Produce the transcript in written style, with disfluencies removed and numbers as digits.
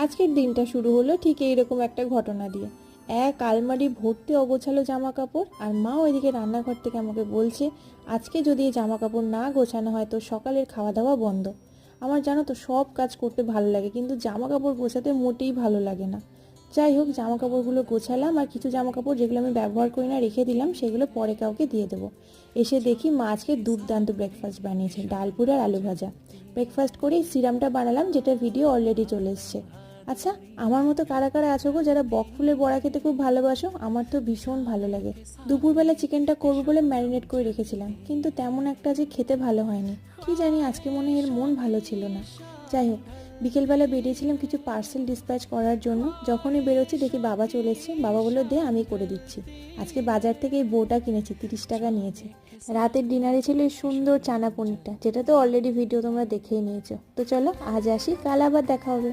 আজকের দিনটা শুরু হলো ঠিক এইরকম একটা ঘটনা দিয়ে। এক আলমারি ভর্তি অগোছালো জামা কাপড়, আর মা ওইদিকে রান্নাঘর থেকে আমাকে বলছে আজকে যদি এই জামা কাপড় না গোছানো হয় তো সকালের খাওয়া দাওয়া বন্ধ। আমার জানো তো সব কাজ করতে ভালো লাগে, কিন্তু জামা কাপড় গোছাতে মোটেই ভালো লাগে না। যাই হোক, জামা কাপড়গুলো গোছালাম, আর কিছু জামা কাপড় যেগুলো আমি ব্যবহার করি না রেখে দিলাম, সেগুলো পরে কাউকে দিয়ে দেবো। এসে দেখি মা আজকে দুর্দান্ত ব্রেকফাস্ট বানিয়েছে, ডাল পুরি আর আলু ভাজা। ব্রেকফাস্ট করেই সিরামটা বানালাম, যেটা ভিডিও অলরেডি চলে এসছে। আচ্ছা, আমার মতো কারা কারা আছো গো যারা বকফুলের বড়া খেতে খুব ভালোবাসো? আমার তো ভীষণ ভালো লাগে। দুপুরবেলা চিকেনটা করবো বলে ম্যারিনেট করে রেখেছিলাম, কিন্তু তেমন একটা যে খেতে ভালো হয়নি। কি জানি আজকে মনে হয় এর মন ভালো ছিল না। যাই হোক, বিকেলবেলা বেরিয়েছিলাম কিছু পার্সেল ডিসপ্যাচ করার জন্য। যখনই বেরোচ্ছি দেখি বাবা চলে এসছে। বাবা বললো দে আমি করে দিচ্ছি। আজকে বাজার থেকে এই বউটা কিনেছি, 30 টাকা নিয়েছে। রাতের ডিনারে ছিল এই সুন্দর চানা পনিরটা, যেটা তো অলরেডি ভিডিও তোমরা দেখেই নিয়েছো। তো চলো আজ আসি, কাল আবার দেখা হবে।